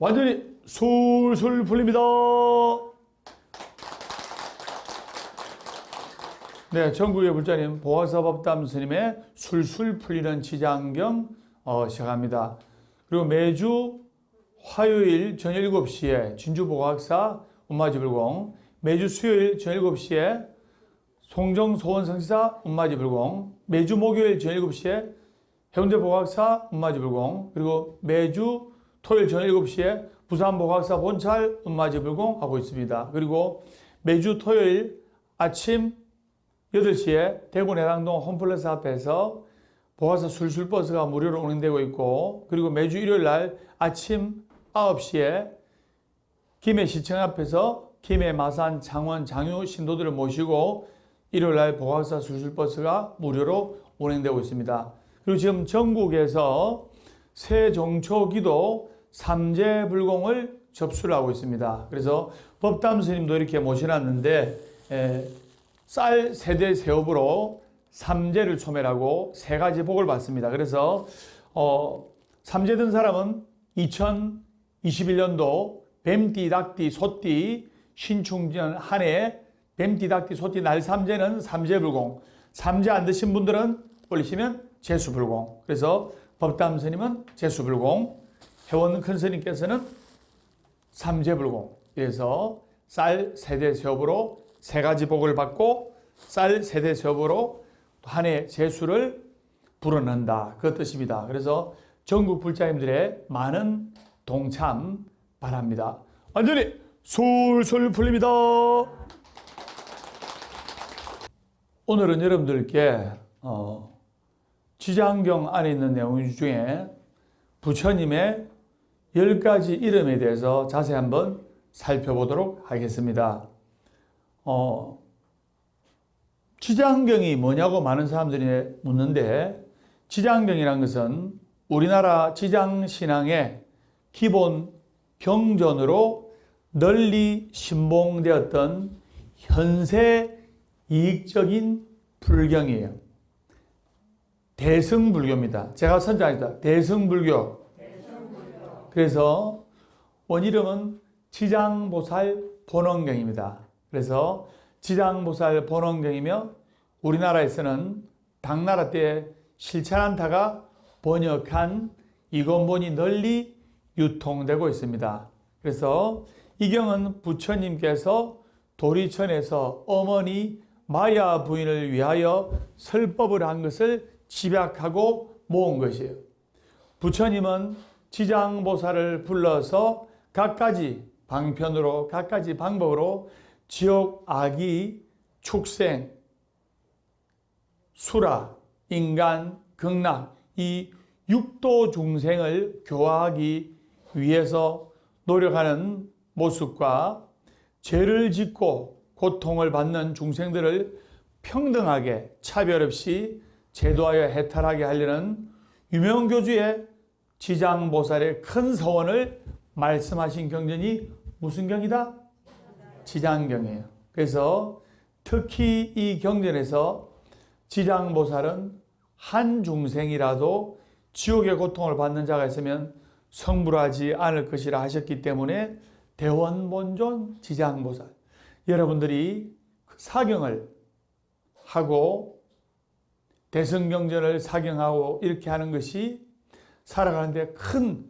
완전히 술술 풀립니다. 네, 전국의 불자님, 보화사법담 스님의 술술 풀리는 지장경 시작합니다. 그리고 매주 화요일 저녁 7시에 진주보각사 운마지불공, 매주 수요일 저녁 7시에 송정소원성시사 운마지불공, 매주 목요일 저녁 7시에 해운대보각사 운마지불공, 그리고 매주 토요일 저녁 7시에 부산보각사 본찰 운마지불공 하고 있습니다. 그리고 매주 토요일 아침 8시에 대구 내랑동 홈플러스 앞에서 보각사 술술버스가 무료로 운행되고 있고, 그리고 매주 일요일 날 아침 9시에 김해시청 앞에서 김해, 마산, 창원, 장유 신도들을 모시고 일요일 날 보각사 술술버스가 무료로 운행되고 있습니다. 그리고 지금 전국에서 새종초기도 삼재불공을 접수를 하고 있습니다. 그래서 법담 스님도 이렇게 모셔놨는데 쌀 세대 세업으로 삼재를 소멸하고 세 가지 복을 받습니다. 그래서 삼재 든 사람은 2021년도 뱀띠, 닭띠, 소띠, 신축년 한 해 뱀띠, 닭띠, 소띠, 날 삼재는 삼재불공, 삼재 안 드신 분들은 올리시면 재수불공. 그래서 법담 스님은 재수불공, 회원 큰 스님께서는 삼재불공. 그래서 쌀 세대 세업으로 세 가지 복을 받고 쌀 세대 세업으로 한 해 재수를 불어넣는다. 그 뜻입니다. 그래서 전국 불자님들의 많은 동참 바랍니다. 완전히 술술 풀립니다. 오늘은 여러분들께 지장경 안에 있는 내용 중에 부처님의 10가지 이름에 대해서 자세히 한번 살펴보도록 하겠습니다. 지장경이 뭐냐고 많은 사람들이 묻는데, 지장경이란 것은 우리나라 지장신앙의 기본 경전으로 널리 신봉되었던 현세 이익적인 불경이에요. 대승불교입니다. 제가 선장했다. 대승불교. 그래서 원이름은 지장보살 본원경입니다. 그래서 지장보살 본원경이며 우리나라에서는 당나라 때 실천한타가 번역한 이건본이 널리 유통되고 있습니다. 그래서 이 경은 부처님께서 도리천에서 어머니 마야 부인을 위하여 설법을 한 것을 집약하고 모은 것이에요. 부처님은 지장보살을 불러서 갖가지 방편으로, 갖가지 방법으로 지옥, 악이, 축생, 수라, 인간, 극락, 이 육도 중생을 교화하기 위해서 노력하는 모습과 죄를 짓고 고통을 받는 중생들을 평등하게 차별 없이 제도하여 해탈하게 하려는 유명교주의 지장보살의 큰 서원을 말씀하신 경전이 무슨 경이다? 지장경이에요. 그래서 특히 이 경전에서 지장보살은 한 중생이라도 지옥의 고통을 받는 자가 있으면 성불하지 않을 것이라 하셨기 때문에 대원본존 지장보살, 여러분들이 사경을 하고 대승경전을 사경하고 이렇게 하는 것이 살아가는데 큰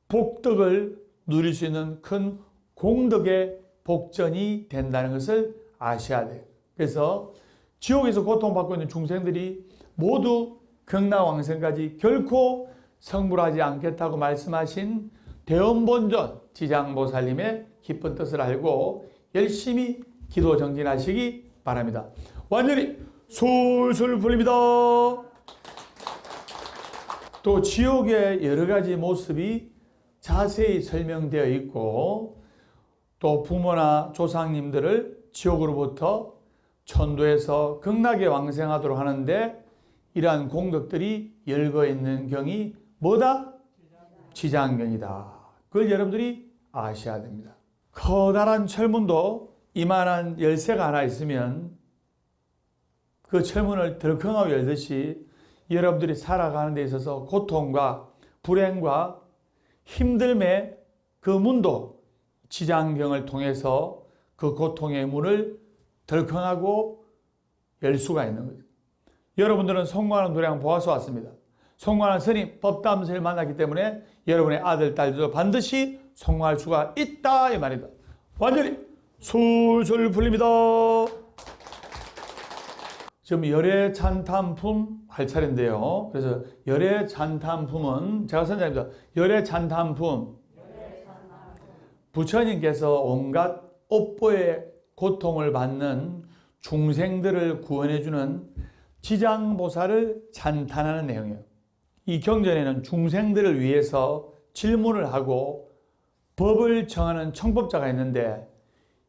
복덕을 누릴 수 있는 큰 공덕의 복전이 된다는 것을 아셔야 돼요. 그래서 지옥에서 고통받고 있는 중생들이 모두 극락왕생까지 결코 성불하지 않겠다고 말씀하신 대원본존 지장보살님의 깊은 뜻을 알고 열심히 기도 정진하시기 바랍니다. 완전히 술술 풀립니다. 또 지옥의 여러 가지 모습이 자세히 설명되어 있고, 또 부모나 조상님들을 지옥으로부터 천도해서 극락에 왕생하도록 하는데 이러한 공덕들이 열거 있는 경이 뭐다? 지장경이다. 그걸 여러분들이 아셔야 됩니다. 커다란 철문도 이만한 열쇠가 하나 있으면 그 철문을 덜컹하고 열듯이 여러분들이 살아가는 데 있어서 고통과 불행과 힘듦에 그 문도 지장경을 통해서 그 고통의 문을 덜컹하고 열 수가 있는 거죠. 여러분들은 송구하는 노래방 보아서 왔습니다. 송구하는 스님 법담스를 만났기 때문에 여러분의 아들, 딸들도 반드시 송구할 수가 있다 이 말이다. 완전히 술술 풀립니다. 지금 열애 찬탄품 할 차례인데요. 그래서 열애 찬탄품은 제가 선장입니다. 열애 찬탄품, 부처님께서 온갖 업보의 고통을 받는 중생들을 구원해주는 지장보살을 찬탄하는 내용이에요. 이 경전에는 중생들을 위해서 질문을 하고 법을 정하는 청법자가 있는데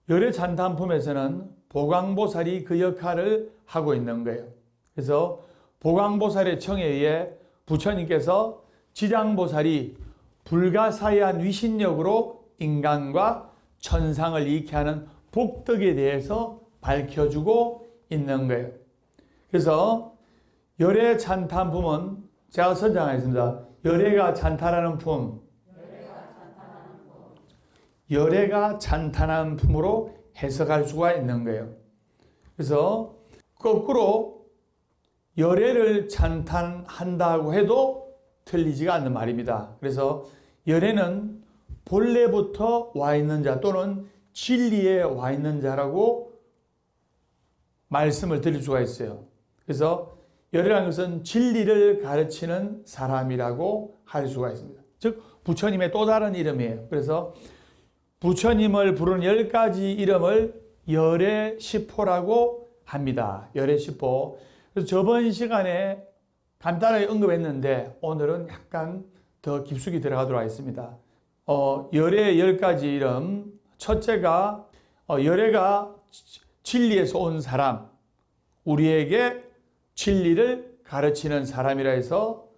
열애 찬탄품에서는 보광보살이 그 역할을 하고 있는 거예요. 그래서 보광보살의 청에 의해 부처님께서 지장보살이 불가사의한 위신력으로 인간과 천상을 이익케 하는 복덕에 대해서 밝혀주고 있는 거예요. 그래서 열애 찬탄품은 제가 선정하겠습니다. 열애가 찬탄하는 품, 열애가 찬탄한 품으로 해석할 수가 있는 거예요. 그래서 거꾸로 열애를 찬탄한다고 해도 틀리지가 않는 말입니다. 그래서 열애는 본래부터 와 있는 자 또는 진리에 와 있는 자라고 말씀을 드릴 수가 있어요. 그래서 열애라는 것은 진리를 가르치는 사람이라고 할 수가 있습니다. 즉 부처님의 또 다른 이름이에요. 그래서 부처님을 부르는 10가지 이름을 열애시포라고 합니다. 열애시포. 그래서 저번 시간에 간단하게 언급했는데 오늘은 약간 더 깊숙이 들어가도록 하겠습니다. 열애의 10가지 이름. 첫째가 열애가 진리에서 온 사람, 우리에게 진리를 가르치는 사람이라 해서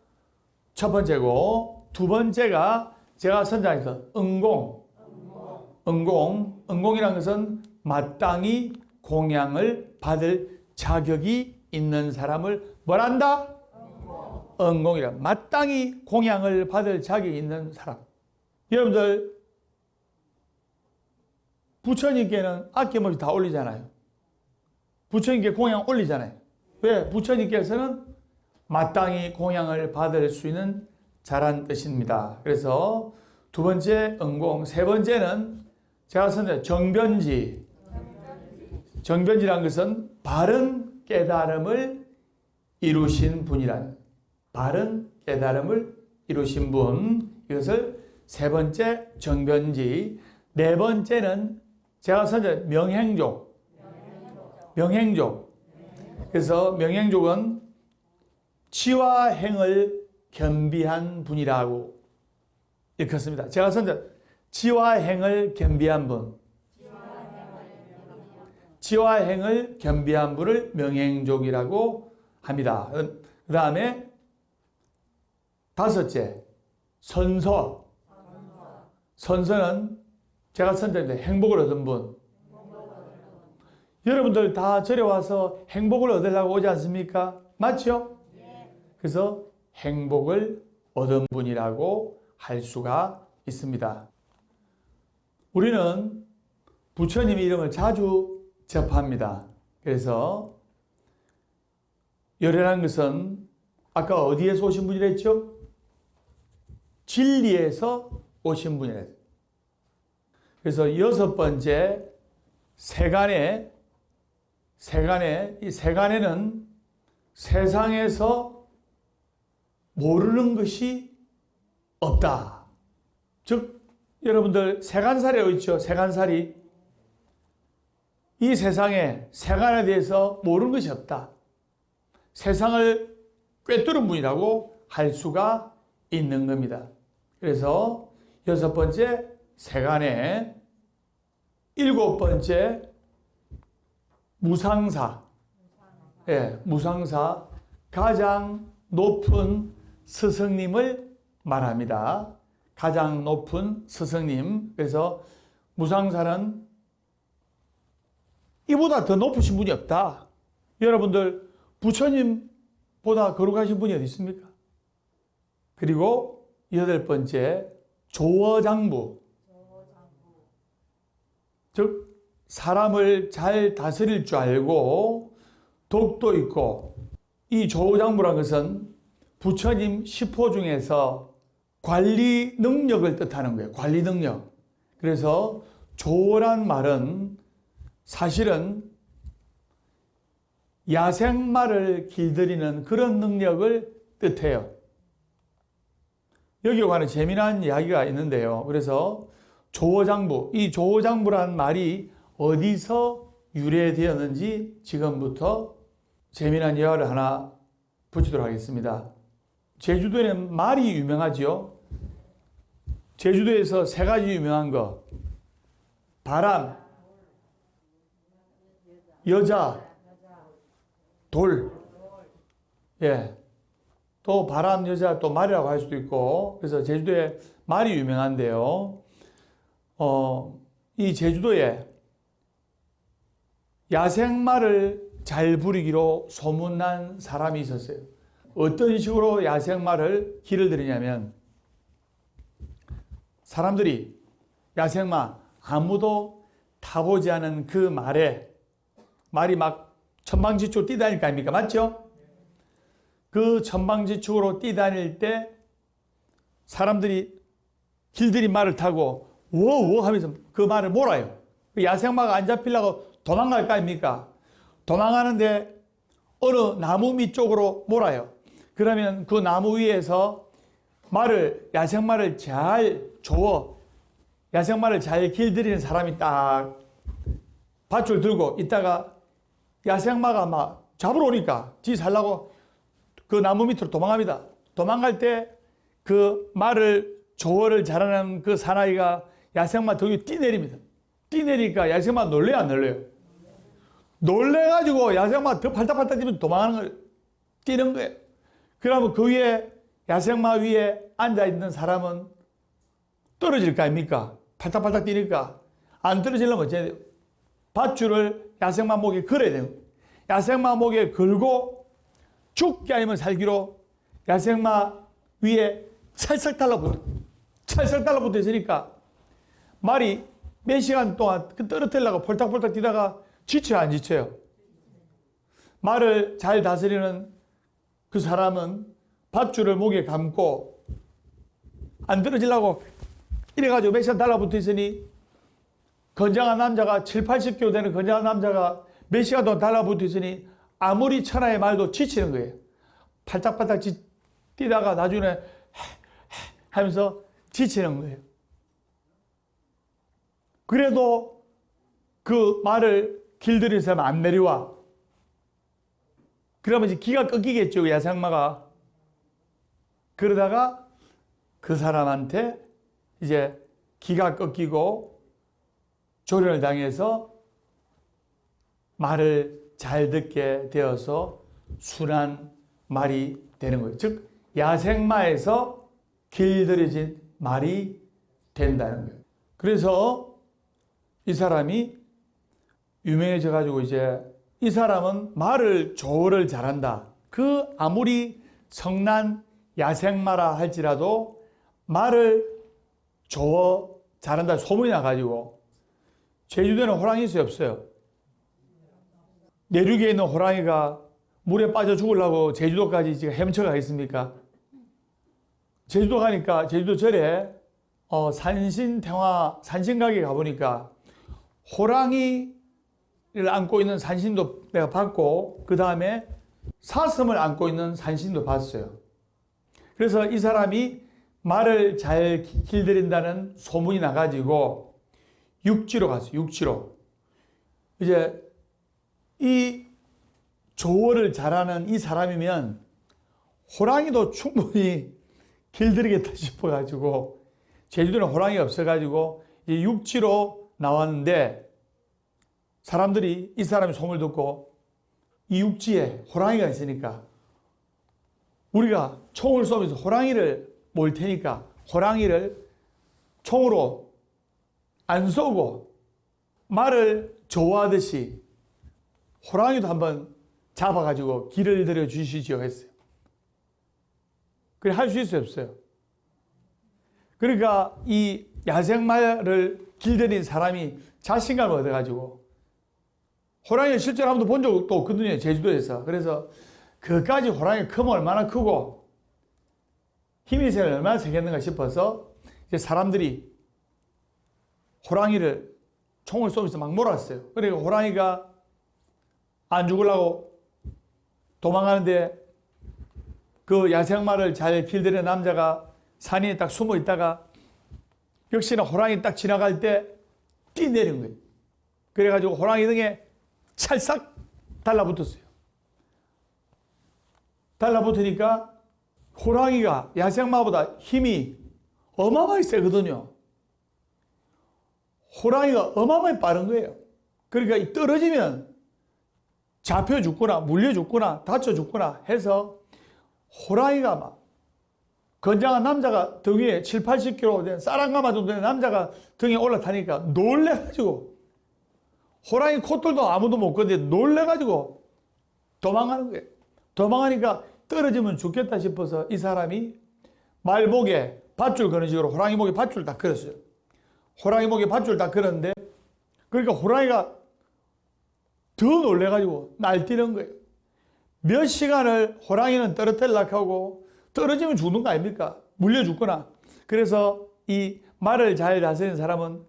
첫 번째고, 두 번째가 제가 선장해서 응공이라는 것은 마땅히 공양을 받을 자격이 있는 사람을 뭐란다? 응공이라. 마땅히 공양을 받을 자격이 있는 사람. 여러분들 부처님께는 아낌없이 다 올리잖아요. 부처님께 공양 올리잖아요. 왜? 부처님께서는 마땅히 공양을 받을 수 있는 자란 뜻입니다. 그래서 두 번째 응공, 세 번째는 제가 선택한 정변지. 정변지란 것은 바른 깨달음을 이루신 분이라는, 바른 깨달음을 이루신 분, 이것을 세 번째 정변지. 네 번째는 제가 선택한 명행족. 명행족. 그래서 명행족은 치와 행을 겸비한 분이라고 읽었습니다. 제가 선택한 치와 행을 겸비한 분. 치와 행을 겸비한 분을 명행족이라고 합니다. 그 다음에 다섯째, 선서. 선서는 제가 선택한 행복을 얻은 분. 여러분들 다 절에 와서 행복을 얻으려고 오지 않습니까? 맞죠? 그래서 행복을 얻은 분이라고 할 수가 있습니다. 우리는 부처님의 이름을 자주 접합니다. 그래서 열애라는 것은 아까 어디에서 오신 분이라 했죠? 진리에서 오신 분이라 했죠. 그래서 여섯 번째, 세간에, 이 세간에는 세상에서 모르는 것이 없다. 즉 여러분들 세간살이라고 있죠. 세간살이. 이 세상에 세간에 대해서 모르는 것이 없다. 세상을 꿰뚫은 분이라고 할 수가 있는 겁니다. 그래서 여섯 번째 세간에, 일곱 번째 무상사. 무상사, 가장 높은 스승님을 말합니다. 가장 높은 스승님. 그래서 무상사는 이보다 더 높으신 분이 없다. 여러분들 부처님보다 거룩하신 분이 어디 있습니까? 그리고 여덟 번째 조어장부. 즉 사람을 잘 다스릴 줄 알고 독도 있고, 이 조장부란 것은 부처님 10호 중에서 관리 능력을 뜻하는 거예요. 관리 능력. 그래서 조란 말은 사실은 야생마를 길들이는 그런 능력을 뜻해요. 여기에 관한 재미난 이야기가 있는데요. 그래서 조장부, 이 조장부란 말이 어디서 유래되었는지 지금부터 재미난 이야기를 하나 붙이도록 하겠습니다. 제주도에는 말이 유명하죠. 제주도에서 세 가지 유명한 거: 바람, 여자, 돌. 예. 또 바람, 여자, 또 말이라고 할 수도 있고, 그래서 제주도에 말이 유명한데요. 이 제주도에 야생말을 잘 부리기로 소문난 사람이 있었어요. 어떤 식으로 야생말을 길을 들이냐면, 사람들이 야생마 아무도 타보지 않은 그 말이 막 천방지축 뛰다닐 거 아닙니까? 맞죠? 그 천방지축으로 뛰다닐 때 사람들이 길들인 말을 타고 워워 하면서 그 말을 몰아요. 야생마가 안 잡히려고 도망갈 거 아닙니까? 도망가는데 어느 나무 밑 쪽으로 몰아요. 그러면 그 나무 위에서 야생마를 잘 야생마를 잘 길들이는 사람이 딱 밧줄 들고 있다가 야생마가 막 잡으러 오니까 지 살라고 그 나무 밑으로 도망갑니다. 도망갈 때 그 조어를 잘하는 그 사나이가 야생마 등 위에 뛰내립니다. 뛰내리니까 야생마 놀래요, 안 놀래요? 놀래가지고 야생마 더 팔딱팔딱 뛰면 도망가는 걸 뛰는 거예요. 그러면 그 위에 야생마 위에 앉아있는 사람은 떨어질 거 아닙니까? 팔딱팔딱 뛰니까. 안 떨어지려면 어째야 돼요? 밧줄을 야생마 목에 걸어야 돼요. 야생마 목에 걸고 죽기 아니면 살기로 야생마 위에 찰싹 달라붙어 있으니까 말이 몇 시간 동안 떨어뜨리려고 폴딱폴딱 뛰다가 지쳐요, 안 지쳐요? 말을 잘 다스리는 그 사람은 밧줄을 목에 감고 안 떨어지려고 이래가지고 몇 시간 달라붙어 있으니 건장한 남자가 7, 80kg 되는 건장한 남자가 몇 시간 동안 달라붙어 있으니 아무리 천하의 말도 지치는 거예요. 팔딱팔딱 뛰다가 나중에 하면서 지치는 거예요. 그래도 그 말을 길들인 사람은 안 내려와. 그러면 이제 기가 꺾이겠죠, 야생마가. 그러다가 그 사람한테 이제 기가 꺾이고 조련을 당해서 말을 잘 듣게 되어서 순한 말이 되는 거예요. 즉 야생마에서 길들여진 말이 된다는 거예요. 그래서 이 사람이 유명해져 가지고 이제 이 사람은 조어를 잘한다. 그 아무리 성난 야생마라 할지라도 조어 잘한다 소문이 나가지고, 제주도에는 호랑이 있어요, 없어요? 내륙에 있는 호랑이가 물에 빠져 죽으려고 제주도까지 지금 헤엄쳐가겠습니까? 제주도 가니까 제주도 절에 산신가게 가보니까 호랑이를 안고 있는 산신도 내가 봤고, 그 다음에 사슴을 안고 있는 산신도 봤어요. 그래서 이 사람이 말을 잘 길들인다는 소문이 나가지고 육지로 갔어요. 육지로. 이제 이 조어를 잘하는 이 사람이면 호랑이도 충분히 길들이겠다 싶어가지고, 제주도는 호랑이가 없어가지고 이제 육지로 나왔는데, 사람들이 이 사람의 소문을 듣고 이 육지에 호랑이가 있으니까 우리가 총을 쏘면서 호랑이를 몰 테니까 호랑이를 총으로 안 쏘고 말을 좋아하듯이 호랑이도 한번 잡아가지고 길을 들여 주시죠 했어요. 그래 할 수 있어요, 없어요? 그러니까 이 야생말을 길들인 사람이 자신감을 얻어가지고 호랑이를 실제로 한 번도 본 적도 없거든요. 제주도에서. 그래서 그까지 호랑이 크면 얼마나 크고 힘이 세는 얼마나 세겠는가 싶어서 이제 사람들이 호랑이를 총을 쏘면서 막 몰았어요. 그러니까 호랑이가 안 죽으려고 도망가는데 그 야생마를 잘 길들이는 남자가 산에 딱 숨어 있다가 역시나 호랑이 딱 지나갈 때 뛰내린 거예요. 그래가지고 호랑이 등에 찰싹 달라붙었어요. 달라붙으니까 호랑이가 야생마보다 힘이 어마어마하게 세거든요. 호랑이가 어마어마하게 빠른 거예요. 그러니까 떨어지면 잡혀 죽거나 물려 죽거나 다쳐 죽거나 해서 호랑이가 막 건장한 남자가 등 위에 7, 80kg 된 쌀한가마 정도 된 남자가 등에 올라타니까 놀래가지고 호랑이 콧돌도 아무도 못 건데 놀래가지고 도망가는 거예요. 도망가니까 떨어지면 죽겠다 싶어서 이 사람이 말목에 밧줄 거는 식으로 호랑이 목에 밧줄 딱 걸었어요. 호랑이 목에 밧줄 딱 걸었는데 그러니까 호랑이가 더 놀래가지고 날뛰는 거예요. 몇 시간을 호랑이는 떨어뜨리려고 하고 떨어지면 죽는 거 아닙니까? 물려 죽거나. 그래서 이 말을 잘 다스리는 사람은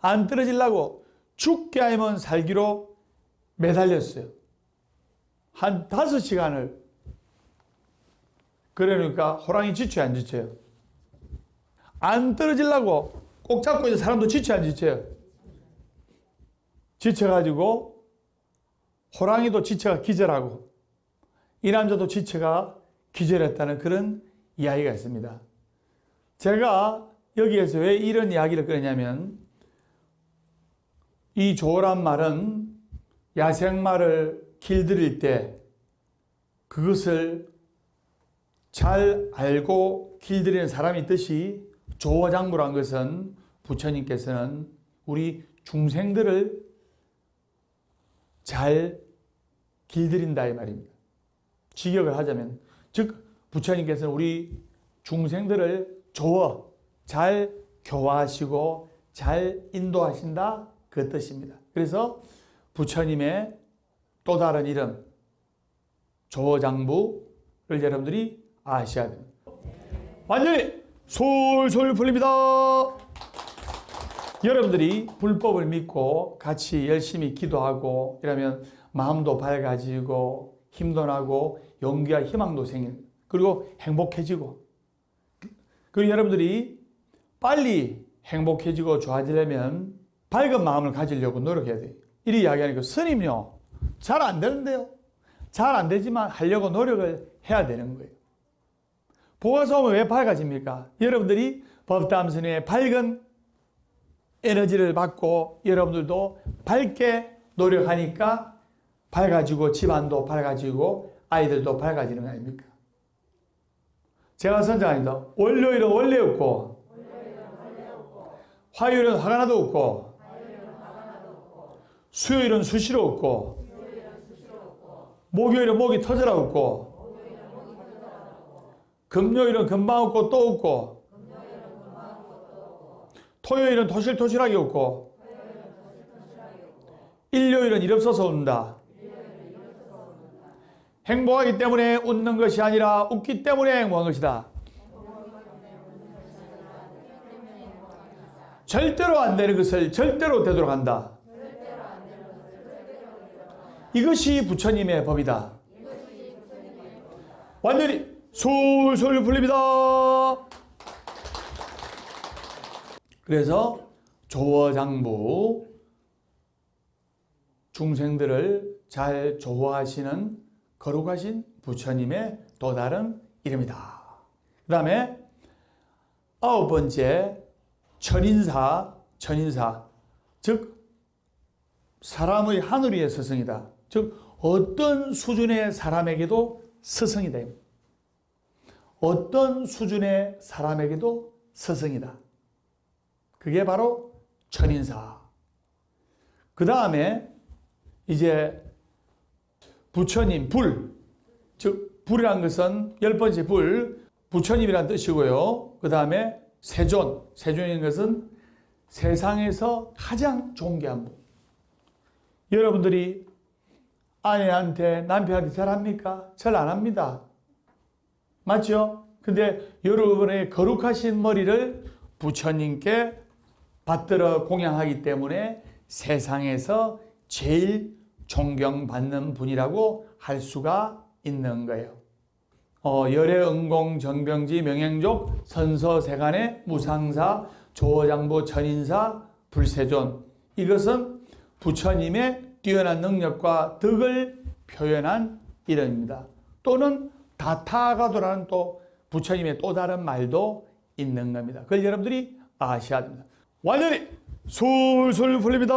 안 떨어지려고 죽게 하면 살기로 매달렸어요. 한 5시간을. 그러니까 호랑이 지쳐요, 안 지쳐요? 안 떨어지려고 꼭 잡고 있는 사람도 지쳐요, 안 지쳐요? 지쳐가지고 호랑이도 지쳐가 기절하고 이 남자도 지쳐가 기절했다는 그런 이야기가 있습니다. 제가 여기에서 왜 이런 이야기를 꺼내냐면 이 조란 말은 야생마를 길들일 때 그것을 잘 알고 길들이는 사람이 있듯이 조어장부란 것은 부처님께서는 우리 중생들을 잘 길들인다 이 말입니다. 직역을 하자면 즉 부처님께서는 우리 중생들을 조어 잘 교화하시고 잘 인도하신다 그 뜻입니다. 그래서 부처님의 또 다른 이름 조어장부를 여러분들이 아셔야 됩니다. 완전히 솔솔 풀립니다. 여러분들이 불법을 믿고 같이 열심히 기도하고 이러면 마음도 밝아지고 힘도 나고 용기와 희망도 생깁니다. 그리고 행복해지고 그리고 여러분들이 빨리 행복해지고 좋아지려면 밝은 마음을 가지려고 노력해야 돼요. 이리 이야기하니까 스님요 잘 안 되는데요. 잘 안 되지만 하려고 노력을 해야 되는 거예요. 보아서 오면 왜 밝아집니까? 여러분들이 법담 스님의 밝은 에너지를 받고 여러분들도 밝게 노력하니까 밝아지고 집안도 밝아지고 아이들도 밝아지는 거 아닙니까? 제가 선장합니다. 월요일은 원래 없고 화요일은 화가 나도 없고 수요일은 수시로 없고 목요일은 목이 터져라 없고 금요일은 금방 없고 또 없고 토요일은 토실토실하게 없고 일요일은 일 없어서 웃는다. 행복하기 때문에 웃는 것이 아니라 웃기 때문에 행복한 것이다. 절대로 안 되는 것을 절대로 되도록 한다. 이것이 부처님의 법이다. 완전히 솔솔 풀립니다. 그래서 조어장부 중생들을 잘 조화하시는 거룩하신 부처님의 또 다른 이름이다. 그 다음에 9번째 천인사, 즉 사람의 하늘 위의 스승이다. 즉 어떤 수준의 사람에게도 스승이다. 어떤 수준의 사람에게도 스승이다. 그게 바로 천인사. 그 다음에 이제 부처님, 불. 즉 불이라는 것은 10번째 불, 부처님이라는 뜻이고요. 그 다음에 세존, 세존인 것은 세상에서 가장 존귀한 분. 여러분들이 아내한테, 남편한테 절합니까? 절 안 합니다. 맞죠? 근데 여러분의 거룩하신 머리를 부처님께 받들어 공양하기 때문에 세상에서 제일 존경받는 분이라고 할 수가 있는 거예요. 열애, 응공, 정병지, 명행족, 선서, 세간의 무상사, 조장부, 천인사, 불세존. 이것은 부처님의 뛰어난 능력과 덕을 표현한 이름입니다. 또는 다타가도라는 또 부처님의 또 다른 말도 있는 겁니다. 그걸 여러분들이 아셔야 됩니다. 완전히 술술 풀립니다.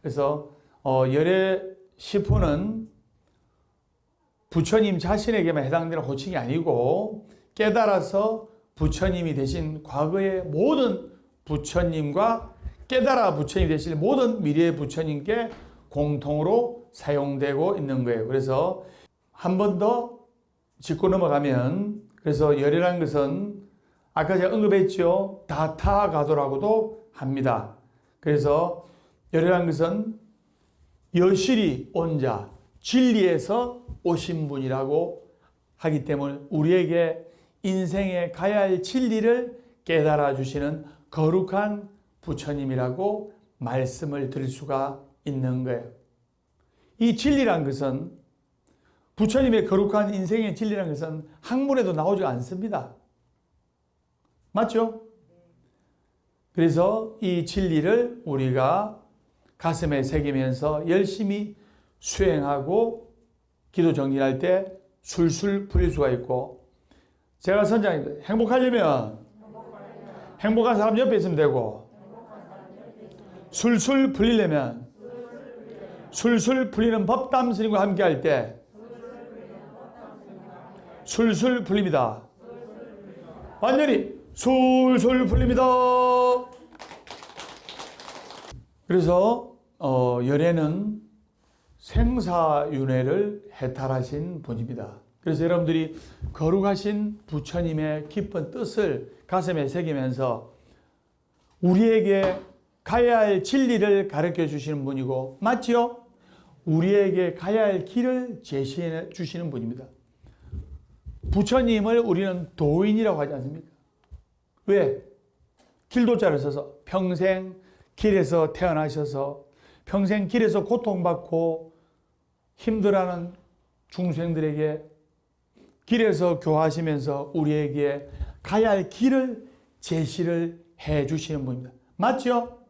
그래서 열애 시푸는 부처님 자신에게만 해당되는 호칭이 아니고 깨달아서 부처님이 되신 과거의 모든 부처님과 깨달아 부처님이 되실 모든 미래의 부처님께 공통으로 사용되고 있는 거예요. 그래서 한 번 더 짚고 넘어가면, 그래서 열애라는 것은 아까 제가 언급했죠. 다타가도라고도 합니다. 그래서 열애라는 것은 여실히 온 자, 진리에서 오신 분이라고 하기 때문에 우리에게 인생에 가야 할 진리를 깨달아 주시는 거룩한 부처님이라고 말씀을 드릴 수가 있는 거예요. 이 진리란 것은, 부처님의 거룩한 인생의 진리란 것은 학문에도 나오지 않습니다. 맞죠? 그래서 이 진리를 우리가 가슴에 새기면서 열심히 수행하고 기도 정진할 때 술술 풀릴 수가 있고, 제가 선장님, 행복하려면 행복한 사람 옆에 있으면 되고, 술술 풀리려면 술술 풀리는 법담 스님과 함께 할 때 술술 풀립니다. 완전히 술술 풀립니다. 그래서 열애는 생사윤회를 해탈하신 분입니다. 그래서 여러분들이 거룩하신 부처님의 깊은 뜻을 가슴에 새기면서 우리에게 가야 할 진리를 가르쳐 주시는 분이고, 맞죠? 우리에게 가야 할 길을 제시해 주시는 분입니다. 부처님을 우리는 도인이라고 하지 않습니까? 왜? 길도자를 써서 평생 길에서 태어나셔서 평생 길에서 고통받고 힘들어하는 중생들에게 길에서 교화하시면서 우리에게 가야 할 길을 제시를 해 주시는 분입니다. 맞죠?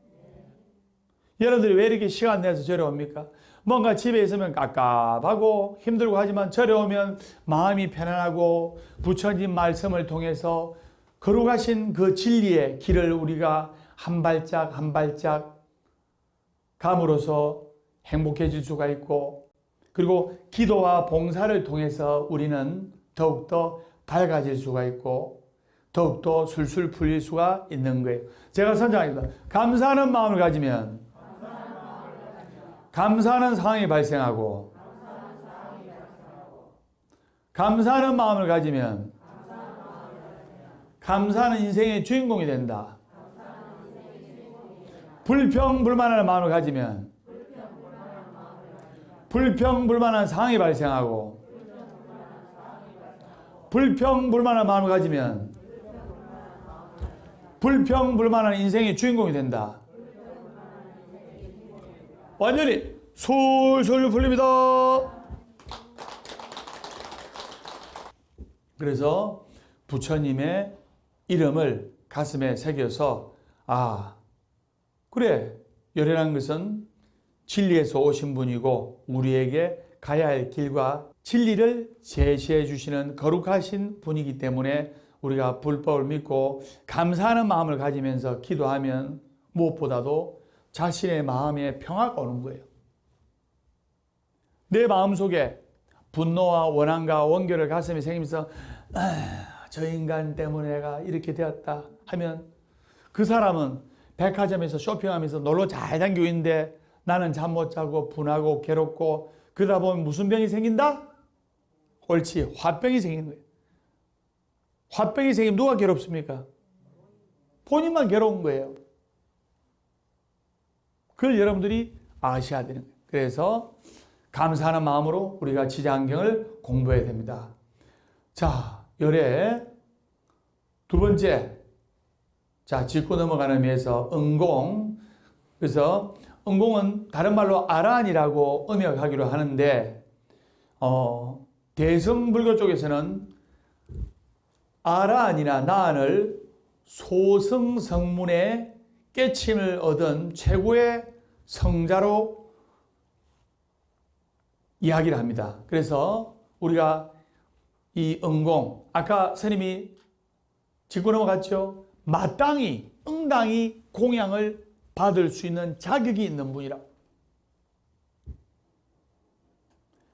여러분들이 왜 이렇게 시간 내서 절에 옵니까? 뭔가 집에 있으면 깝깝하고 힘들고 하지만 절에 오면 마음이 편안하고 부처님 말씀을 통해서 거룩하신 그 진리의 길을 우리가 한 발짝 한 발짝 감으로써 행복해질 수가 있고, 그리고 기도와 봉사를 통해서 우리는 더욱더 밝아질 수가 있고 더욱더 술술 풀릴 수가 있는 거예요. 제가 선장입니다. 감사하는 마음을 가지면 감사하는 상황이 발생하고, 감사하는 마음을 가지면 감사하는 인생의 주인공이 된다. 불평불만하는 마음을 가지면 불평불만한 상황이 발생하고, 불평불만한 마음을 가지면 불평불만한 인생의 주인공이 된다. 완전히 솔솔 풀립니다. 그래서 부처님의 이름을 가슴에 새겨서, 아, 그래, 열애라는 것은 진리에서 오신 분이고 우리에게 가야 할 길과 진리를 제시해 주시는 거룩하신 분이기 때문에 우리가 불법을 믿고 감사하는 마음을 가지면서 기도하면 무엇보다도 자신의 마음에 평화가 오는 거예요. 내 마음속에 분노와 원한과 원결을 가슴에 생기면서 저 인간 때문에 내가 이렇게 되었다 하면 그 사람은 백화점에서 쇼핑하면서 놀러 잘 다니고 있는데 나는 잠 못 자고 분하고 괴롭고 그러다 보면 무슨 병이 생긴다? 옳지, 화병이 생기는 거예요. 화병이 생기면 누가 괴롭습니까? 본인만 괴로운 거예요. 그걸 여러분들이 아셔야 되는 거예요. 그래서 감사하는 마음으로 우리가 지장경을 공부해야 됩니다. 자, 요래 두 번째, 자, 짚고 넘어가는 의미에서 응공. 그래서 응공은 다른 말로 아란이라고 음역하기로 하는데, 대승불교 쪽에서는 아란이나 나안을 소승성문의 깨침을 얻은 최고의 성자로 이야기를 합니다. 그래서 우리가 이 응공, 아까 스님이 짚고 넘어갔죠? 마땅히, 응당히 공양을 받을 수 있는 자격이 있는 분이라.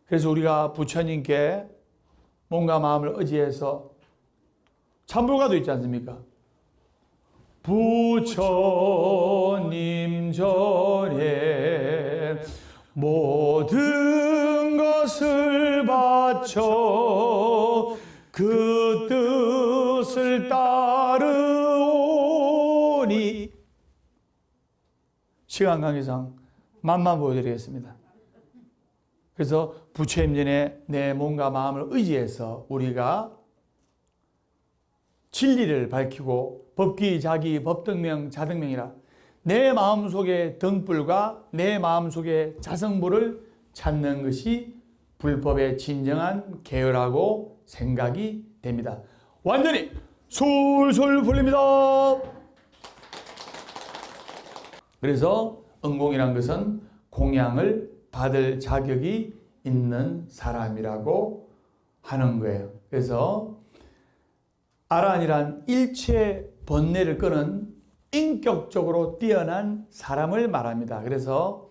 그래서 우리가 부처님께 몸과 마음을 의지해서 참불가도 있지 않습니까? 부처님 전에 모든 것을 바쳐 그 뜻을 따르오니. 시간 관계상 맛만 보여드리겠습니다. 그래서 부처님 전에 내 몸과 마음을 의지해서 우리가 진리를 밝히고 법기, 자기, 법등명, 자등명이라 내 마음속의 등불과 내 마음속의 자성불을 찾는 것이 불법의 진정한 계율하고 생각이 됩니다. 완전히 솔솔 풀립니다. 그래서 응공이란 것은 공양을 받을 자격이 있는 사람이라고 하는 거예요. 그래서 아란이란 일체 번뇌를 끄는 인격적으로 뛰어난 사람을 말합니다. 그래서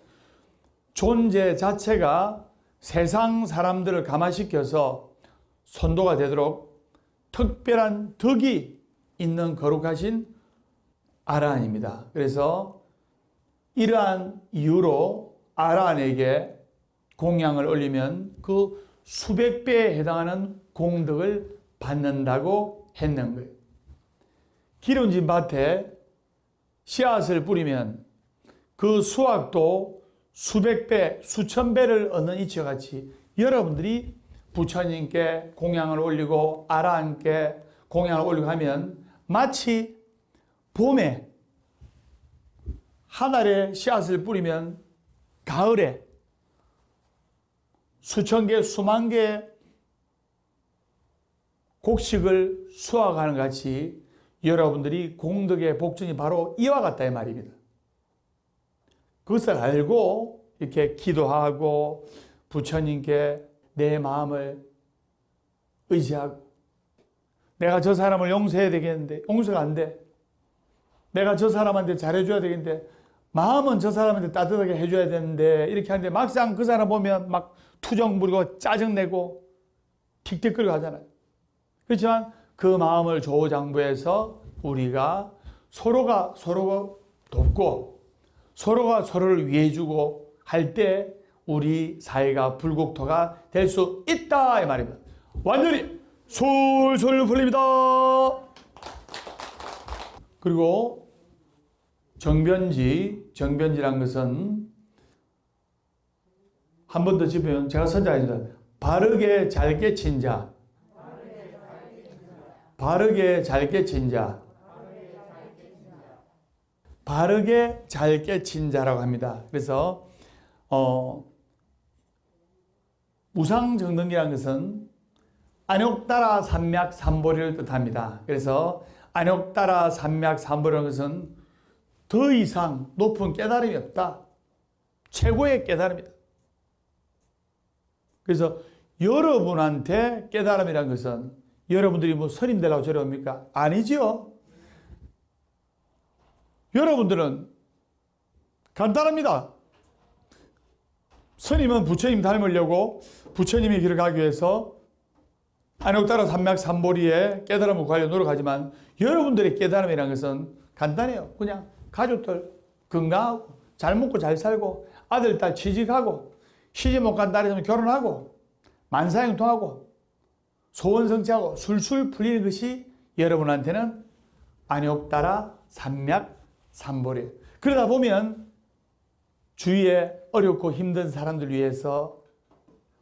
존재 자체가 세상 사람들을 감화시켜서 선도가 되도록 특별한 덕이 있는 거룩하신 아란입니다. 그래서 이러한 이유로 아란에게 공양을 올리면 그 수백 배에 해당하는 공덕을 받는다고 했는 거예요. 기름진 밭에 씨앗을 뿌리면 그 수확도 수백 배, 수천 배를 얻는 이치와 같이 여러분들이 부처님께 공양을 올리고 아라한테 공양을 올리고 하면 마치 봄에 한 알에 씨앗을 뿌리면 가을에 수천 개, 수만 개 곡식을 수확하는 것 같이 여러분들이 공덕의 복전이 바로 이와 같다 이 말입니다. 그것을 알고 이렇게 기도하고 부처님께 내 마음을 의지하고 내가 저 사람을 용서해야 되겠는데 용서가 안 돼. 내가 저 사람한테 잘해줘야 되겠는데 마음은 저 사람한테 따뜻하게 해줘야 되는데 이렇게 하는데 막상 그 사람 보면 막 투정 부리고 짜증내고 틱틱거리고 하잖아요. 그렇지만 그 마음을 조장부해서 우리가 서로가 돕고 서로가 서로를 위해주고 할 때 우리 사회가 불국토가 될 수 있다 이 말입니다. 완전히 솔솔 풀립니다. 그리고 정변지란 것은 한 번 더 짚으면 제가 선자입니다. 바르게 잘 깨친 자, 바르게 잘 깨친 자, 바르게 잘 깨친 자라고 합니다. 그래서 무상정등기라는 것은 안욕따라 삼맥삼보리를 뜻합니다. 그래서 안욕따라 삼맥삼보리라는 것은 더 이상 높은 깨달음이 없다. 최고의 깨달음이다. 그래서 여러분한테 깨달음이라는 것은 여러분들이 뭐 스님 되려고 저래 옵니까? 아니죠. 여러분들은 간단합니다. 스님은 부처님 닮으려고 부처님의 길을 가기 위해서 안욕따라 삼맥삼보리의 깨달음을 구하려고 노력하지만 여러분들의 깨달음이라는 것은 간단해요. 그냥 가족들 건강하고 잘 먹고 잘 살고 아들, 딸 취직하고 시집 못 간 딸이 있으면 결혼하고 만사형통하고 소원 성취하고 술술 풀리는 것이 여러분한테는 안욕따라 삼맥삼보래요. 그러다 보면 주위에 어렵고 힘든 사람들 위해서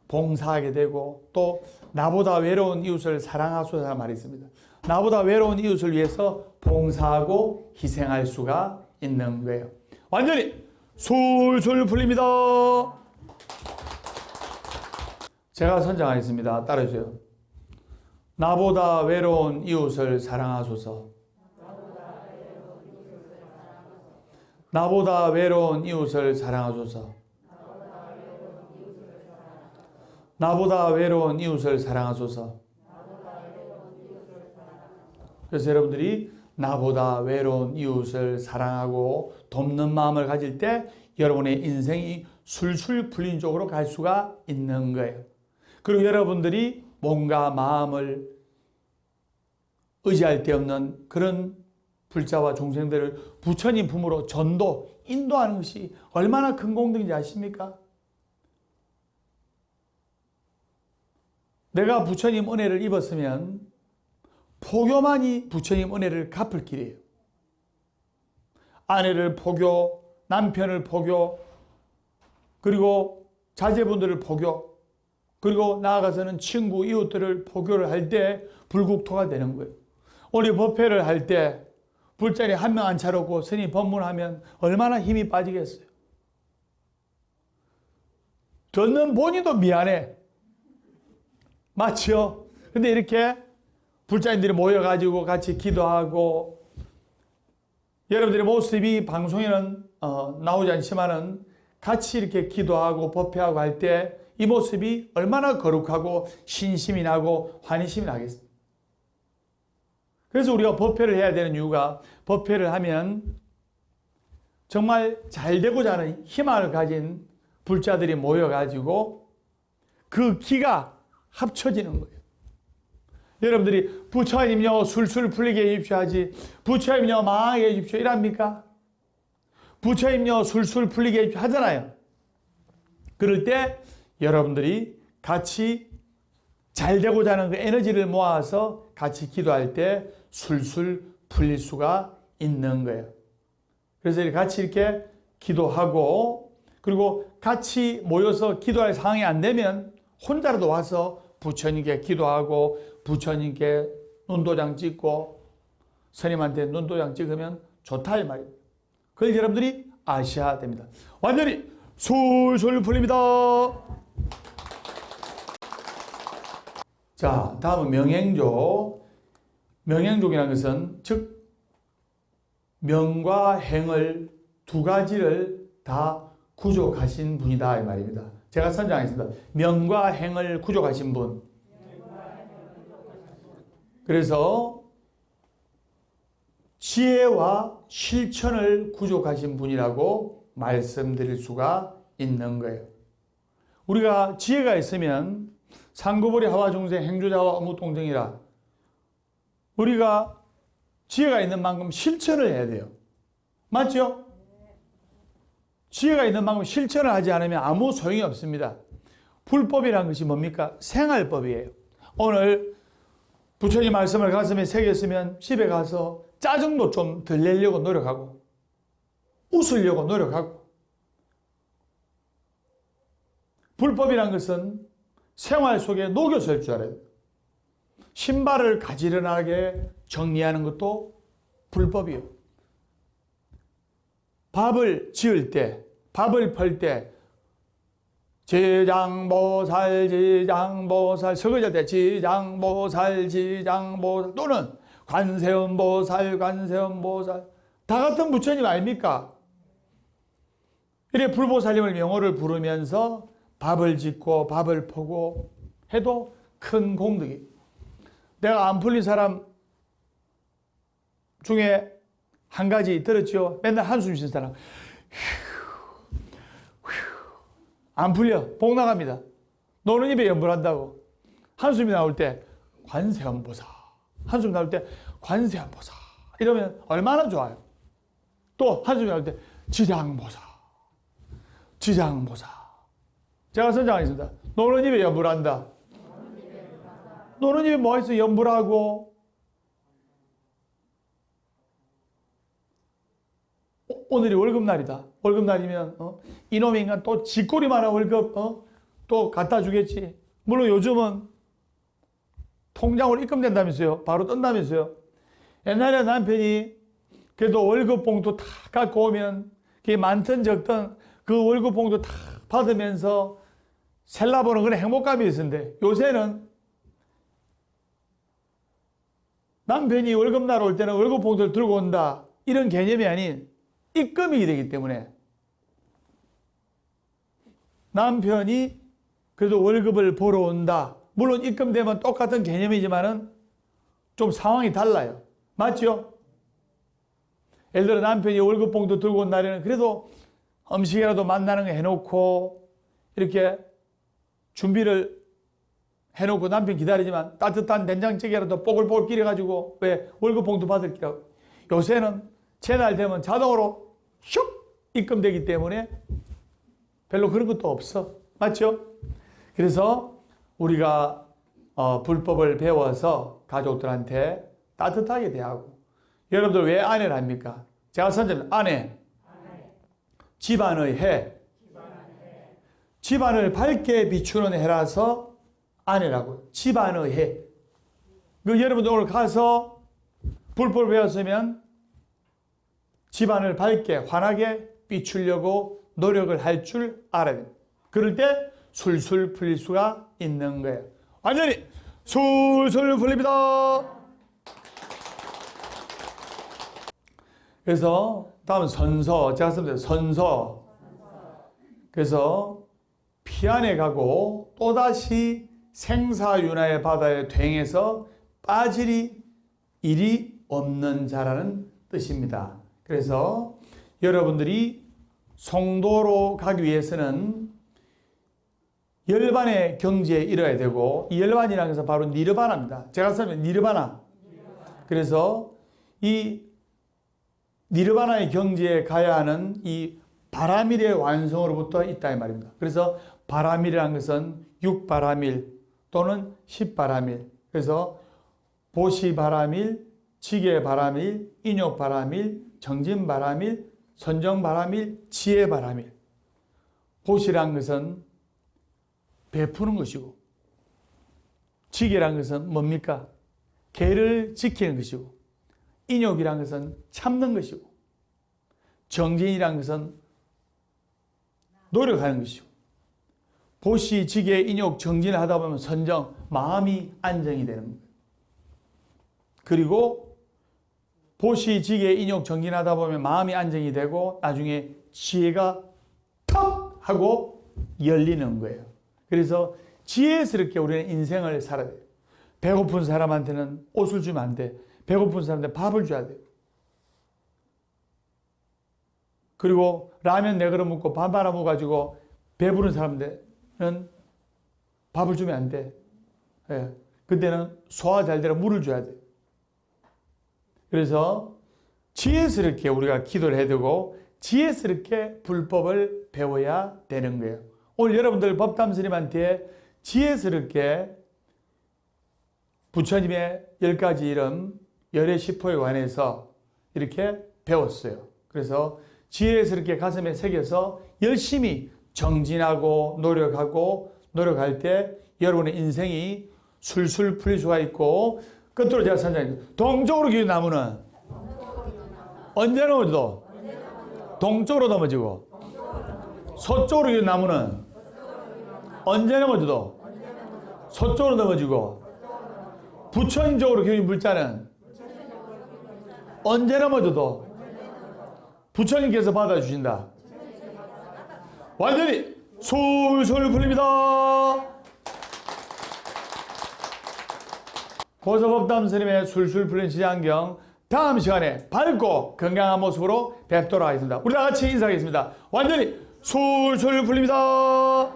봉사하게 되고, 또 나보다 외로운 이웃을 사랑하소서라는 말이 있습니다. 나보다 외로운 이웃을 위해서 봉사하고 희생할 수가 있는 거예요. 완전히 술술 풀립니다. 제가 선정하겠습니다. 따라주세요. 나보다 외로운 이웃을 사랑하소서. 나보다 외로운 이웃을 사랑하소서. 나보다 외로운 이웃을 사랑하소서. 그래서 여러분들이 나보다 외로운 이웃을 사랑하고 돕는 마음을 가질 때 여러분의 인생이 술술 풀린 쪽으로 갈 수가 있는 거예요. 그리고 여러분들이 몸과 마음을 의지할 데 없는 그런 불자와 중생들을 부처님 품으로 전도, 인도하는 것이 얼마나 큰 공덕인지 아십니까? 내가 부처님 은혜를 입었으면 포교만이 부처님 은혜를 갚을 길이에요. 아내를 포교, 남편을 포교, 그리고 자제분들을 포교, 그리고 나아가서는 친구, 이웃들을 포교를 할 때 불국토가 되는 거예요. 우리 법회를 할 때 불자리 한 명 안 차려고 스님 법문하면 얼마나 힘이 빠지겠어요. 듣는 본인도 미안해. 맞죠? 근데 이렇게 불자님들이 모여가지고 같이 기도하고, 여러분들의 모습이 방송에는 나오지 않지만은 같이 이렇게 기도하고 법회하고 할 때 이 모습이 얼마나 거룩하고 신심이 나고 환희심이 나겠습니까? 그래서 우리가 법회를 해야 되는 이유가, 법회를 하면 정말 잘 되고자 하는 희망을 가진 불자들이 모여가지고 그 기가 합쳐지는 거예요. 여러분들이 부처님요 술술 풀리게 해주십시오 하지, 부처님요 망하게 해주십시오 이랍니까? 부처님요 술술 풀리게 해주십시오 하잖아요. 그럴 때 여러분들이 같이 잘 되고자 하는 그 에너지를 모아서 같이 기도할 때 술술 풀릴 수가 있는 거예요. 그래서 같이 이렇게 기도하고, 그리고 같이 모여서 기도할 상황이 안 되면 혼자라도 와서 부처님께 기도하고 부처님께 눈도장 찍고 스님한테 눈도장 찍으면 좋다 이 말이에요. 그걸 여러분들이 아셔야 됩니다. 완전히 술술 풀립니다. 자, 다음은 명행조. 명행족이라는 것은 즉 명과 행을 두 가지를 다 구족하신 분이다 이 말입니다. 제가 선정하겠습니다. 명과 행을 구족하신 분. 그래서 지혜와 실천을 구족하신 분이라고 말씀드릴 수가 있는 거예요. 우리가 지혜가 있으면 상구보리 하와중생 행주자와 어무동정이라, 우리가 지혜가 있는 만큼 실천을 해야 돼요. 맞죠? 지혜가 있는 만큼 실천을 하지 않으면 아무 소용이 없습니다. 불법이라는 것이 뭡니까? 생활법이에요. 오늘 부처님 말씀을 가슴에 새겼으면 집에 가서 짜증도 좀 덜 내려고 노력하고 웃으려고 노력하고. 불법이라는 것은 생활 속에 녹여서 할 줄 알아요. 신발을 가지런하게 정리하는 것도 불법이에요. 밥을 지을 때, 밥을 펄 때 지장보살 지장보살, 설거지할 때 지장보살 지장보살, 또는 관세음보살 관세음보살, 다 같은 부처님 아닙니까? 이래 불보살님을 명호를 부르면서 밥을 짓고 밥을 퍼고 해도 큰 공덕이. 내가 안 풀린 사람 중에 한 가지 들었죠? 맨날 한숨 쉬는 사람. 안 풀려. 복 나갑니다. 노는 입에 염불한다고. 한숨이 나올 때 관세음보살, 한숨 나올 때 관세음보살 이러면 얼마나 좋아요. 또 한숨이 나올 때 지장보살, 지장보살. 제가 선정하겠습니다. 노는 입에 염불한다. 노는 입에 뭐가 있어? 염불하고 오늘이 월급날이다. 월급날이면 이놈의 인간 또 쥐꼬리만한 월급 또 갖다 주겠지. 물론 요즘은 통장으로 입금된다면서요. 바로 뜬다면서요. 옛날에 남편이 그래도 월급 봉투 다 갖고 오면 그게 많든 적든 그 월급 봉투 다 받으면서 셀라보는 그런 행복감이 있었는데 요새는 남편이 월급날 올 때는 월급 봉투를 들고 온다. 이런 개념이 아닌 입금이 되기 때문에 남편이 그래도 월급을 벌어 온다. 물론 입금되면 똑같은 개념이지만은 좀 상황이 달라요. 맞죠? 예를 들어 남편이 월급 봉투 들고 온 날에는 그래도 음식이라도 만나는 거 해놓고 이렇게 준비를 해놓고 남편 기다리지만 따뜻한 된장찌개라도 뽀글뽀글 끓여가지고 왜 월급 봉투 받을게요. 요새는 제날 되면 자동으로 슉 입금되기 때문에 별로 그런 것도 없어. 맞죠? 그래서 우리가 불법을 배워서 가족들한테 따뜻하게 대하고 여러분들 왜 아내를 합니까? 제가 선전한 아내. 집안의 해. 집안을 밝게 비추는 해라서 아내라고요. 집안의 해. 그 여러분들 오늘 가서 불법을 배웠으면 집안을 밝게 환하게 비추려고 노력을 할 줄 알아야 됩니다. 그럴 때 술술 풀릴 수가 있는 거예요. 완전히 술술 풀립니다. 그래서 다음 선서. 제가 쓰면 선서. 그래서 피안에 가고 또다시 생사윤화의 바다에 괭해서 빠질 일이 없는 자라는 뜻입니다. 그래서 여러분들이 송도로 가기 위해서는 열반의 경지에 이뤄야 되고 이 열반이라는 것은 바로 니르바나입니다. 제가 쓰면 니르바나. 그래서 이 니르바나의 경지에 가야 하는 이 바라밀의 완성으로부터 있다 이 말입니다. 그래서 바라밀이라는 것은 6바라밀 또는 10바라밀. 그래서 보시바라밀, 지게바라밀, 인욕바라밀, 정진바라밀, 선정바라밀, 지혜바라밀. 보시라는 것은 베푸는 것이고 지게라는 것은 뭡니까? 계를 지키는 것이고 인욕이라는 것은 참는 것이고 정진이라는 것은 노력하는 것이고 보시, 지게, 인욕, 정진을 하다 보면 선정, 마음이 안정이 되는 거예요. 그리고 보시, 지게, 인욕, 정진하다 보면 마음이 안정이 되고 나중에 지혜가 턱 하고 열리는 거예요. 그래서 지혜스럽게 우리는 인생을 살아야 돼요. 배고픈 사람한테는 옷을 주면 안 돼. 배고픈 사람한테 밥을 줘야 돼요. 그리고 라면 4그릇 먹고 밥 말아 먹어가지고 배부른 사람들은 밥을 주면 안 돼. 예. 그때는 소화 잘 되라 물을 줘야 돼. 그래서 지혜스럽게 우리가 기도를 해야 되고 지혜스럽게 불법을 배워야 되는 거예요. 오늘 여러분들 법담 스님한테 지혜스럽게 부처님의 10가지 이름, 열의 시포에 관해서 이렇게 배웠어요. 그래서 지혜스럽게 가슴에 새겨서 열심히 정진하고 노력할 때 여러분의 인생이 술술 풀릴 수가 있고 끝으로 제가 선장님 동쪽으로 기운 나무는 언제 넘어져도 동쪽으로 넘어지고 서쪽으로 기운 나무는 언제 넘어져도 서쪽으로 넘어지고 부처님적으로 기운 물자는 언제 넘어져도 부처님께서 받아주신다. 완전히 술술 풀립니다. 고서법담 스님의 술술 풀린 지장경 다음 시간에 밝고 건강한 모습으로 뵙도록 하겠습니다. 우리 다 같이 인사하겠습니다. 완전히 술술 풀립니다.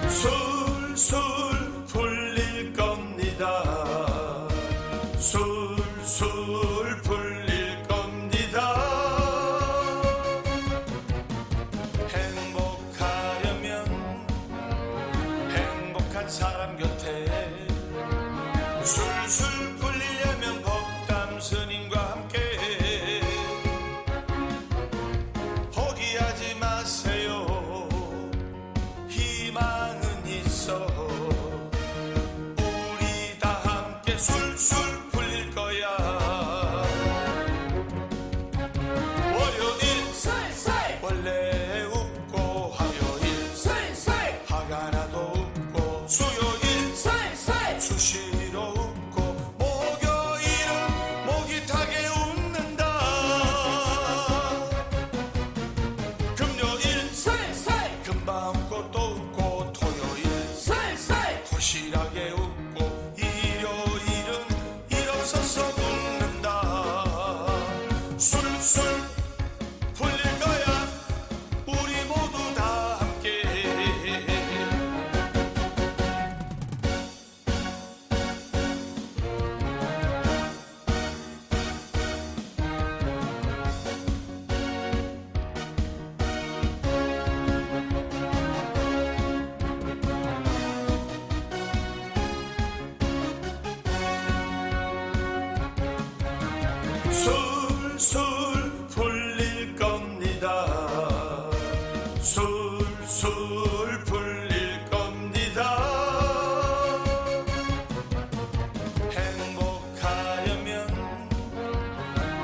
술술 풀릴 겁니다. 술술 풀릴 겁니다. 행복하려면 행복한 사람 곁에 술술 풀리려면 법담 스님과 함께 포기하지 마세요. 희망은 있어. 우리 다 함께 술술 풀릴 거야. 월요일 술술 원래 웃고 화요일 술술 화가 나도 웃고 수요일 술술 수시로 웃고 목요일은 목이 타게 웃는다. 금요일 술술 금방 웃고 또 웃고 토요일 술술 도실하게 웃고 일요일은 일 없어서 웃는다. 술술 풀릴 거야. 우리 모두 다 함께. 술술 풀릴 겁니다. 술술 풀릴 겁니다. 행복하려면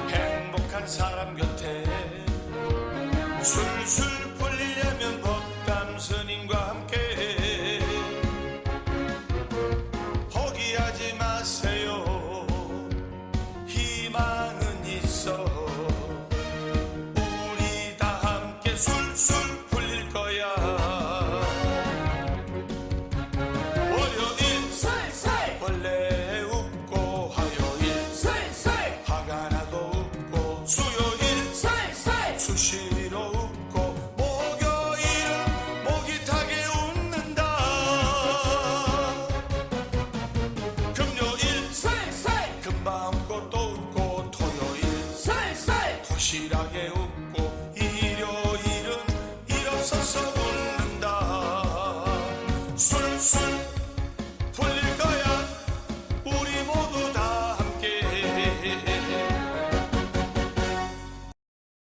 행복한 사람 곁에 술술 풀리려면 법담 스님과 함께 포기하지 마세요. 희망은 있어. 우리 다 함께 술술 풀릴 거야. 월요일 술술 원래 웃고 화요일 술술 화가 나도 웃고 수요일 술술 수시로 웃고 목요일은 목이 타게 웃는다. 금요일 술술 금방 웃고 또 웃고 토요일 술술 도실하게 웃고 일요일은 일 없어서